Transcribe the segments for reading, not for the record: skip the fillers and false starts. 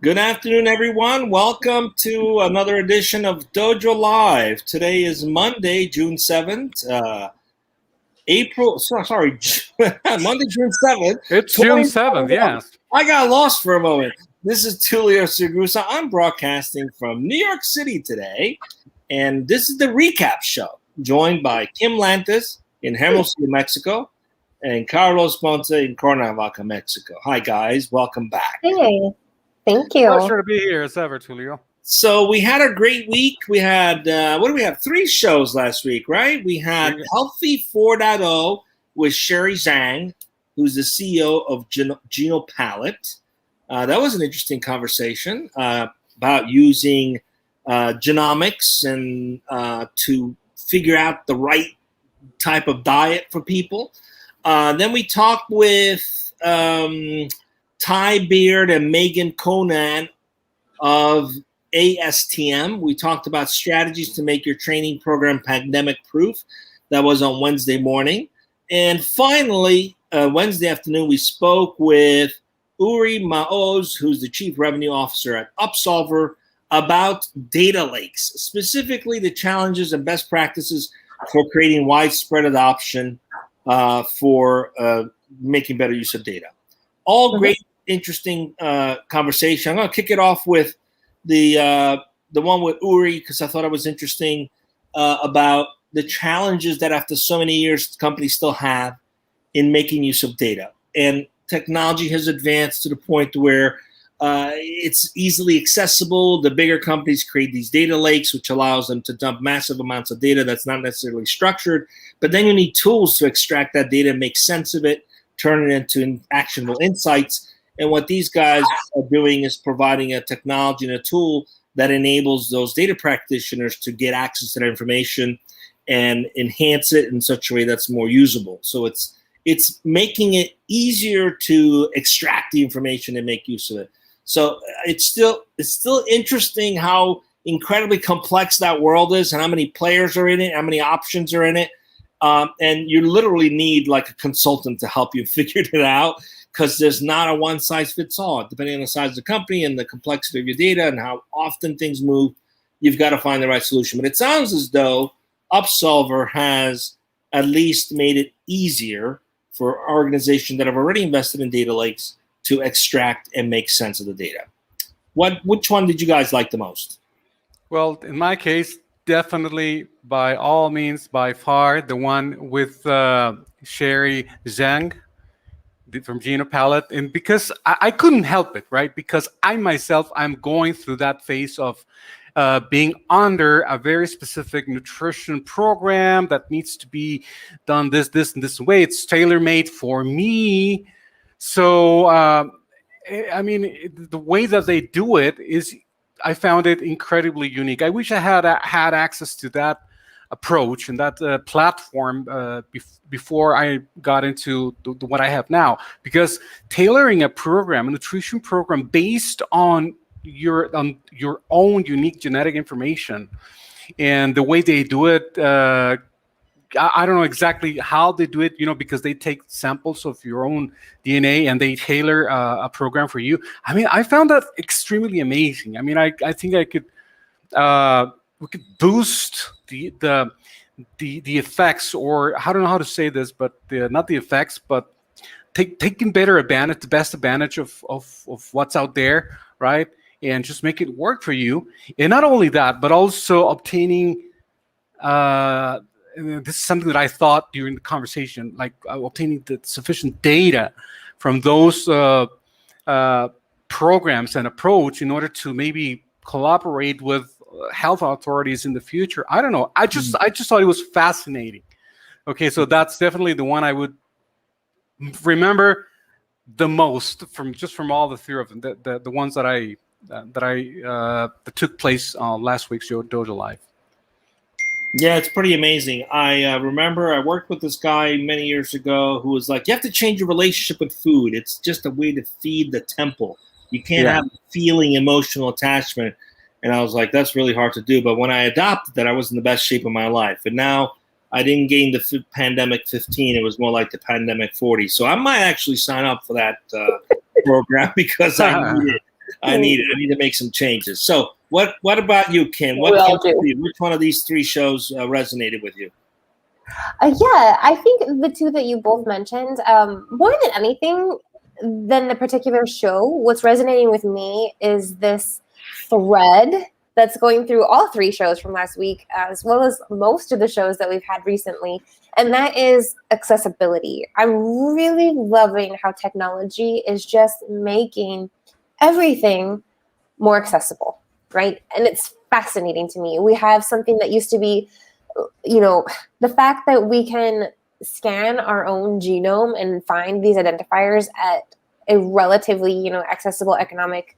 Good afternoon, everyone. Welcome to another edition of Dojo Live. Today is Monday, June 7th. Monday, June 7th. It's June 7th, yes. I got lost for a moment. This is Tulio Segusa. I'm broadcasting from New York City today, and this is the recap show, joined by Kim Lantis in Hermosillo, Mexico, and Carlos Ponce in Cuernavaca, Mexico. Hi, guys. Welcome back. Hey. Thank you. Pleasure to be here as ever, Tulio. So we had a great week. We had, what do we have? 3 shows last week, right? We had Healthy 4.0 with Sherry Zhang, who's the CEO of GenoPalette. That was an interesting conversation about using genomics and to figure out the right type of diet for people. Then we talked with Ty Beard and Megan Conan of ASTM. We talked about strategies to make your training program pandemic proof. That was on Wednesday morning. And finally, Wednesday afternoon, we spoke with Uri Maoz, who's the Chief Revenue Officer at Upsolver, about data lakes, specifically the challenges and best practices for creating widespread adoption for making better use of data. All great, interesting conversation. I'm going to kick it off with the one with Uri because I thought it was interesting about the challenges that after so many years companies still have in making use of data. And technology has advanced to the point where it's easily accessible. The bigger companies create these data lakes, which allows them to dump massive amounts of data that's not necessarily structured. But then you need tools to extract that data, make sense of it, turn it into actionable insights. And what these guys are doing is providing a technology and a tool that enables those data practitioners to get access to that information and enhance it in such a way that's more usable. So it's making it easier to extract the information and make use of it. So it's still interesting how incredibly complex that world is and how many players are in it, how many options are in it. And you literally need like a consultant to help you figure it out because there's not a one-size-fits-all. Depending on the size of the company and the complexity of your data and how often things move, you've got to find the right solution. But it sounds as though Upsolver has at least made it easier for organizations that have already invested in data lakes to extract and make sense of the data. Which one did you guys like the most? Well, in my case, definitely, by all means, by far, the one with Sherry Zhang from GenoPalette. And because I couldn't help it, right? Because I myself, I'm going through that phase of being under a very specific nutrition program that needs to be done this, and this way. It's tailor-made for me. So, I mean, the way that they do it is, I found it incredibly unique. I wish I had access to that approach and that platform before I got into what I have now. Because tailoring a nutrition program based on your own unique genetic information and the way they do it, I don't know exactly how they do it, because they take samples of your own DNA and they tailor a program for you. I mean, I found that extremely amazing. I mean, I think we could boost the effects, or I don't know how to say this, but not the effects, but taking the best advantage of what's out there, right? And just make it work for you. And not only that, but also obtaining. This is something that I thought during the conversation, like obtaining the sufficient data from those programs and approach in order to maybe collaborate with health authorities in the future. I don't know. I just thought it was fascinating. Okay, so that's definitely the one I would remember the most from all the 3 of them. The ones that took place on last week's DojoLIVE. Yeah, it's pretty amazing. I remember I worked with this guy many years ago who was like, you have to change your relationship with food. It's just a way to feed the temple. You can't have feeling, emotional attachment. And I was like, that's really hard to do. But when I adopted that, I was in the best shape of my life. And now I didn't gain the pandemic 15. It was more like the pandemic 40. So I might actually sign up for that program because I need it. I need to make some changes. So what about you, Ken? What Will came do. to you? Which one of these three shows resonated with you? Yeah, I think the two that you both mentioned, more than anything than the particular show, what's resonating with me is this thread that's going through all three shows from last week, as well as most of the shows that we've had recently, and that is accessibility. I'm really loving how technology is just making everything more accessible, right? And it's fascinating to me. We have something that used to be, the fact that we can scan our own genome and find these identifiers at a relatively, accessible economic,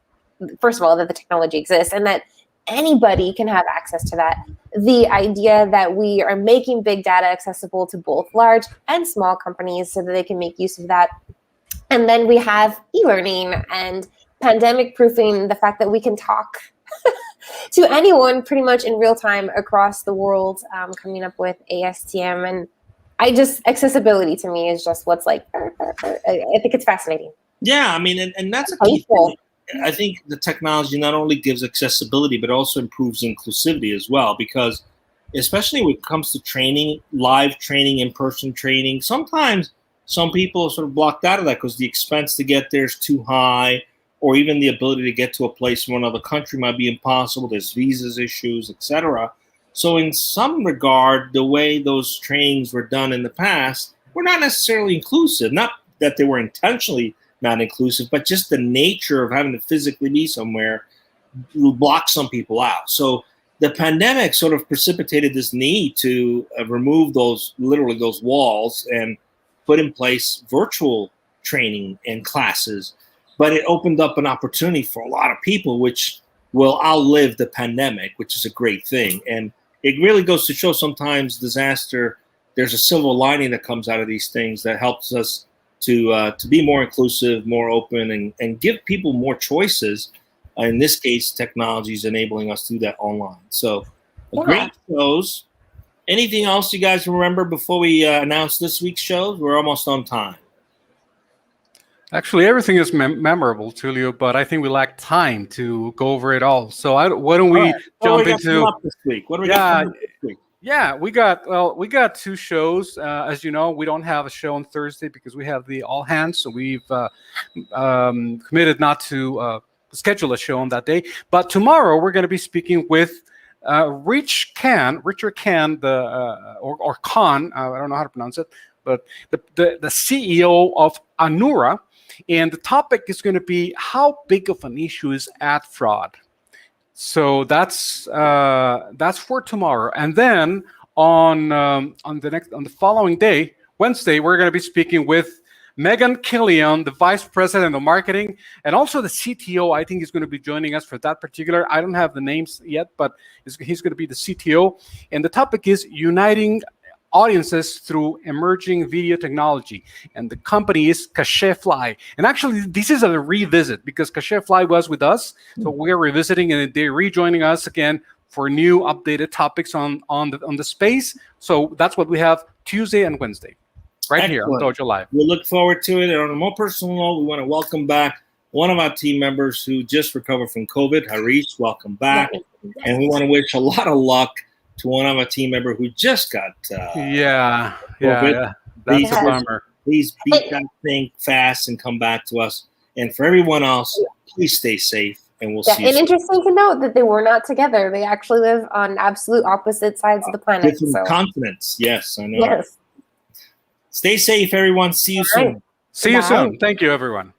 first of all, that the technology exists and that anybody can have access to that. The idea that we are making big data accessible to both large and small companies so that they can make use of that. And then we have e-learning and pandemic proofing, the fact that we can talk to anyone pretty much in real time across the world, coming up with ASTM. And accessibility to me is just what's like, I think it's fascinating. Yeah, I mean, and that's a key thing. I think the technology not only gives accessibility, but also improves inclusivity as well, because especially when it comes to training, live training, in-person training, sometimes some people are sort of blocked out of that because the expense to get there is too high, or even the ability to get to a place from another country might be impossible. There's visas issues, etc. So in some regard, the way those trainings were done in the past were not necessarily inclusive. Not that they were intentionally not inclusive, but just the nature of having to physically be somewhere will block some people out. So the pandemic sort of precipitated this need to remove those walls and put in place virtual training and classes. But it opened up an opportunity for a lot of people, which will outlive the pandemic, which is a great thing. And it really goes to show sometimes disaster, there's a silver lining that comes out of these things that helps us to be more inclusive, more open, and give people more choices. In this case, technology is enabling us to do that online. So great shows. Anything else you guys remember before we announce this week's shows? We're almost on time. Actually, everything is memorable, Tulio, but I think we lack time to go over it all. So why don't we jump into this week? What do we got this week? Yeah, we got two shows. As you know, we don't have a show on Thursday because we have the all hands, so we've committed not to schedule a show on that day. But tomorrow we're going to be speaking with Richard Khan, or Khan. I don't know how to pronounce it, but the CEO of Anura. And the topic is going to be how big of an issue is ad fraud. So that's for tomorrow. And then on the following day, Wednesday, we're going to be speaking with Megan Killian, the Vice President of Marketing, and also the CTO. I think is going to be joining us for that particular. I don't have the names yet, but he's going to be the CTO. And the topic is uniting audiences through emerging video technology, and the company is Cachefly. And actually, this is a revisit because Cachefly was with us, so we're revisiting, and they're rejoining us again for new updated topics on the space. So that's what we have Tuesday and Wednesday, right here on Dojo Live. We look forward to it. And on a more personal note, we want to welcome back one of our team members who just recovered from COVID, Harish. Welcome back, and we want to wish a lot of luck to one of our team member who just got yeah. That's a bummer. Please beat that thing fast and come back to us. And for everyone else, please stay safe, and we'll see you and soon. interesting to note that they were not together. They actually live on absolute opposite sides of the planet. Different continents. Yes, I know. Yes. Stay safe, everyone. See you soon. See you soon. Thank you, everyone.